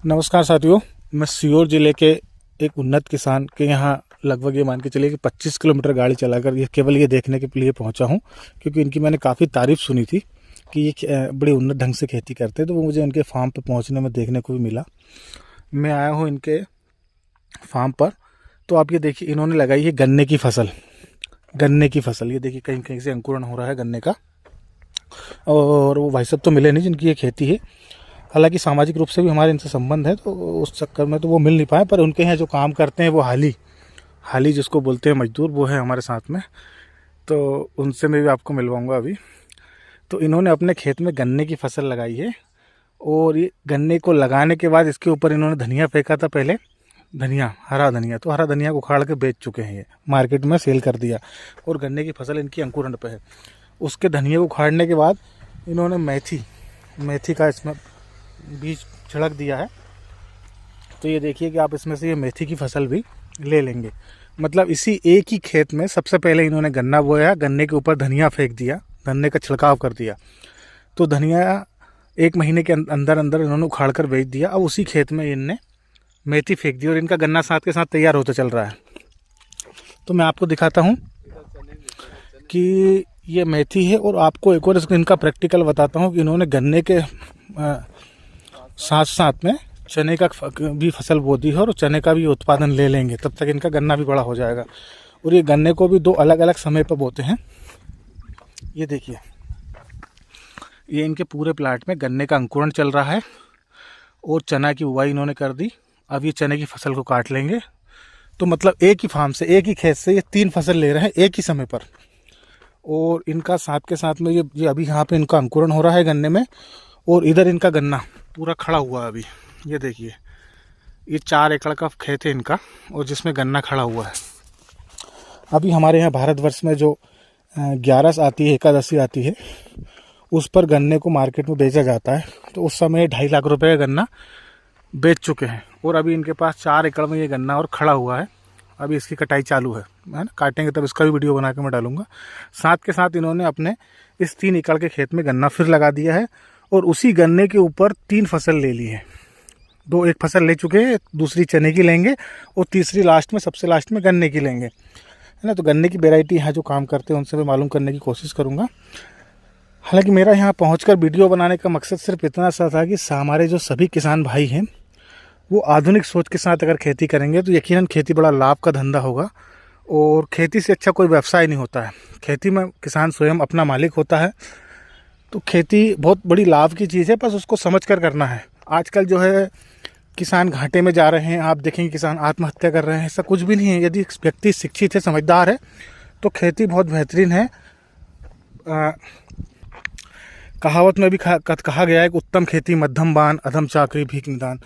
नमस्कार साथियों, मैं सीहोर ज़िले के एक उन्नत किसान के यहाँ लगभग ये मान के चलिए कि 25 किलोमीटर गाड़ी चलाकर ये केवल ये देखने के लिए पहुँचा हूँ, क्योंकि इनकी मैंने काफ़ी तारीफ़ सुनी थी कि ये बड़ी उन्नत ढंग से खेती करते हैं। तो वो मुझे उनके फार्म पे पहुँचने में देखने को भी मिला। मैं आया हूँ इनके फार्म पर। तो आप ये देखिए, इन्होंने लगाई है गन्ने की फसल। गन्ने की फसल ये देखिए, कहीं कहीं से अंकुरण हो रहा है गन्ने का। और वो भाई साहब तो मिले नहीं जिनकी ये खेती है। हालांकि सामाजिक रूप से भी हमारे इनसे संबंध है, तो उस चक्कर में तो वो मिल नहीं पाए। पर उनके यहाँ जो काम करते हैं वो हाली जिसको बोलते हैं मजदूर, वो है हमारे साथ में। तो उनसे मैं भी आपको मिलवाऊंगा अभी। तो इन्होंने अपने खेत में गन्ने की फसल लगाई है। और ये गन्ने को लगाने के बाद इसके ऊपर इन्होंने धनिया फेंका था पहले, धनिया, हरा धनिया। तो हरा धनिया को उखाड़ के बेच चुके हैं, ये मार्केट में सेल कर दिया। और गन्ने की फसल इनकी अंकुरण पे है। उसके धनिया को उखाड़ने के बाद इन्होंने मेथी का इसमें बीज छिड़क दिया है। तो ये देखिए कि आप इसमें से ये मेथी की फसल भी ले लेंगे। मतलब इसी एक ही खेत में सबसे पहले इन्होंने गन्ना बोया, गन्ने के ऊपर धनिया फेंक दिया, गन्ने का छिड़काव कर दिया। तो धनिया 1 महीने के अंदर अंदर इन्होंने उखाड़ कर बेच दिया। अब उसी खेत में इनने मेथी फेंक दी और इनका गन्ना साथ के साथ तैयार होता चल रहा है। तो मैं आपको दिखाता हूँ कि ये मेथी है। और आपको एक और इनका प्रैक्टिकल बताता हूँ कि इन्होंने गन्ने के साथ साथ में चने का भी फसल बो दी है। और चने का भी उत्पादन ले लेंगे, तब तक इनका गन्ना भी बड़ा हो जाएगा। और ये गन्ने को भी 2 अलग अलग समय पर बोते हैं। ये देखिए, ये इनके पूरे प्लाट में गन्ने का अंकुरण चल रहा है और चना की बुवाई इन्होंने कर दी। अब ये चने की फसल को काट लेंगे। तो मतलब एक ही फार्म से, एक ही खेत से ये 3 फसल ले रहे हैं एक ही समय पर। और इनका साथ के साथ में ये अभी यहाँ पे इनका अंकुरण हो रहा है गन्ने में। और इधर इनका गन्ना पूरा खड़ा हुआ है अभी। ये देखिए, ये 4 एकड़ का खेत है इनका, और जिसमें गन्ना खड़ा हुआ है। अभी हमारे यहाँ भारतवर्ष में जो 11 आती है, एकादशी आती है, उस पर गन्ने को मार्केट में बेचा जाता है। तो उस समय 2.5 लाख रुपए का गन्ना बेच चुके हैं। और अभी इनके पास 4 एकड़ में ये गन्ना और खड़ा हुआ है। अभी इसकी कटाई चालू है ना, काटेंगे तब इसका भी वीडियो बना के मैं डालूंगा। साथ के साथ इन्होंने अपने इस 3 एकड़ के खेत में गन्ना फिर लगा दिया है। और उसी गन्ने के ऊपर 3 फसल ले ली है। 2 एक फसल ले चुके हैं, दूसरी चने की लेंगे और तीसरी लास्ट में, सबसे लास्ट में गन्ने की लेंगे, है ना। तो गन्ने की वैरायटी यहाँ जो काम करते हैं उनसे मैं मालूम करने की कोशिश करूँगा। हालांकि मेरा यहाँ पहुँचकर वीडियो बनाने का मकसद सिर्फ इतना सा था कि हमारे जो सभी किसान भाई हैं वो आधुनिक सोच के साथ अगर खेती करेंगे तो यकीनन खेती बड़ा लाभ का धंधा होगा। और खेती से अच्छा कोई व्यवसाय नहीं होता है। खेती में किसान स्वयं अपना मालिक होता है। तो खेती बहुत बड़ी लाभ की चीज़ है, बस उसको समझ कर करना है। आजकल जो है किसान घाटे में जा रहे हैं, आप देखेंगे किसान आत्महत्या कर रहे हैं। ऐसा कुछ भी नहीं है। यदि व्यक्ति शिक्षित है, समझदार है, तो खेती बहुत बेहतरीन है। कहावत में भी कहा गया है कि उत्तम खेती मध्यम बान, अधम चाकरी भीख निदान।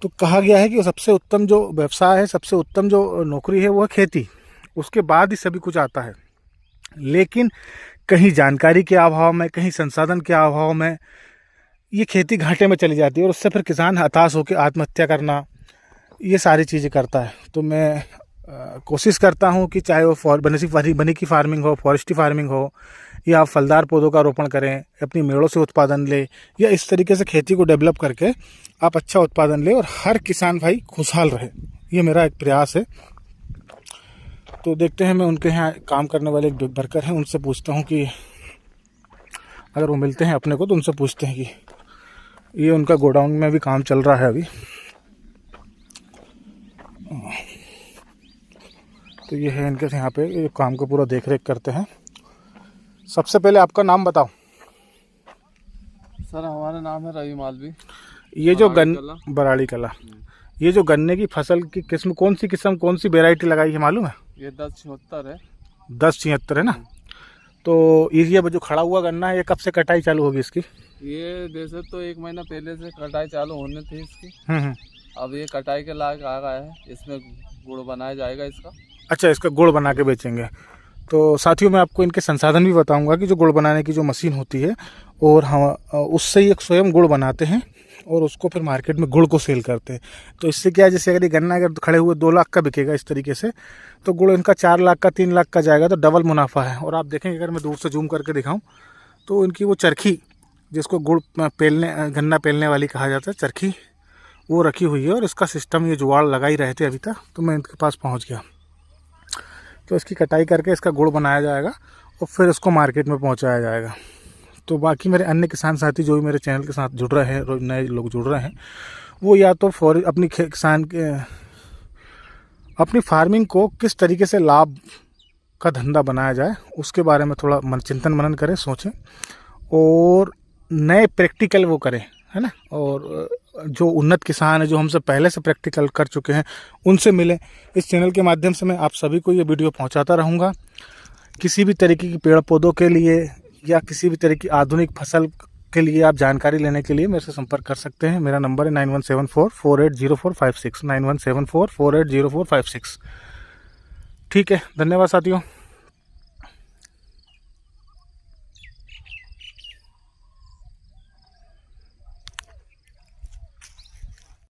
तो कहा गया है कि सबसे उत्तम जो व्यवसाय है, सबसे उत्तम जो नौकरी है, वो है खेती। उसके बाद ही सभी कुछ आता है। लेकिन कहीं जानकारी के अभाव में, कहीं संसाधन के अभाव में ये खेती घाटे में चली जाती है। और उससे फिर किसान हताश होकर आत्महत्या करना, ये सारी चीज़ें करता है। तो मैं कोशिश करता हूँ कि चाहे वो बनी की फार्मिंग हो, फॉरेस्ट्री फार्मिंग हो, या आप फलदार पौधों का रोपण करें, अपनी मेड़ों से उत्पादन ले, या इस तरीके से खेती को डेवलप करके आप अच्छा उत्पादन ले और हर किसान भाई खुशहाल रहे। ये मेरा एक प्रयास है। तो देखते हैं, मैं उनके यहाँ काम करने वाले एक वर्कर हैं, उनसे पूछता हूँ कि अगर वो मिलते हैं अपने को, तो उनसे पूछते हैं कि ये उनका गोडाउन में भी काम चल रहा है अभी। तो ये है इनके यहाँ पे, ये काम को पूरा देख रेख करते हैं। सबसे पहले आपका नाम बताओ। सर हमारा नाम है रवि मालवी। ये जो बराड़ी कला, ये जो गन्ने की फसल की किस्म, कौन सी वैरायटी लगाई है मालूम है? ये 1076 है। 1076 है ना। तो ये जो खड़ा हुआ गन्ना है, ये कब से कटाई चालू होगी इसकी? ये वैसे तो 1 महीना पहले से कटाई चालू होने थी इसकी। अब ये कटाई के लायक आ गया है। इसमें गुड़ बनाया जाएगा इसका। अच्छा, इसका गुड़ बना के बेचेंगे। तो साथियों, मैं आपको इनके संसाधन भी बताऊंगा कि जो गुड़ बनाने की जो मशीन होती है, और हम उससे ये स्वयं गुड़ बनाते हैं और उसको फिर मार्केट में गुड़ को सेल करते हैं। तो इससे क्या है, जैसे अगर ये गन्ना अगर खड़े हुए 2 लाख का बिकेगा इस तरीके से, तो गुड़ इनका 4 लाख का, 3 लाख का जाएगा। तो डबल मुनाफा है। और आप देखेंगे, अगर मैं दूर से जूम करके दिखाऊं, तो इनकी वो चरखी, जिसको गुड़ पेलने, गन्ना पेलने वाली कहा जाता है, चरखी, वो रखी हुई है और इसका सिस्टम ये जुगाड़ लगा ही रहे थे अभी तक, तो मैं इनके पास पहुंच गया। तो इसकी कटाई करके इसका गुड़ बनाया जाएगा और फिर इसको मार्केट में पहुंचाया जाएगा। तो बाकी मेरे अन्य किसान साथी जो भी मेरे चैनल के साथ जुड़ रहे हैं, रोज नए लोग जुड़ रहे हैं, वो या तो अपनी फार्मिंग को किस तरीके से लाभ का धंधा बनाया जाए उसके बारे में थोड़ा चिंतन मनन करें, सोचें और नए प्रैक्टिकल वो करें, है ना। और जो उन्नत किसान है, जो हमसे पहले से प्रैक्टिकल कर चुके हैं, उनसे मिलें। इस चैनल के माध्यम से मैं आप सभी को ये वीडियो पहुंचाता रहूँगा। किसी भी तरीके की पेड़ पौधों के लिए या किसी भी तरह की आधुनिक फसल के लिए आप जानकारी लेने के लिए मेरे से संपर्क कर सकते हैं। मेरा नंबर है 9174480456, 9174480456। ठीक है, धन्यवाद साथियों।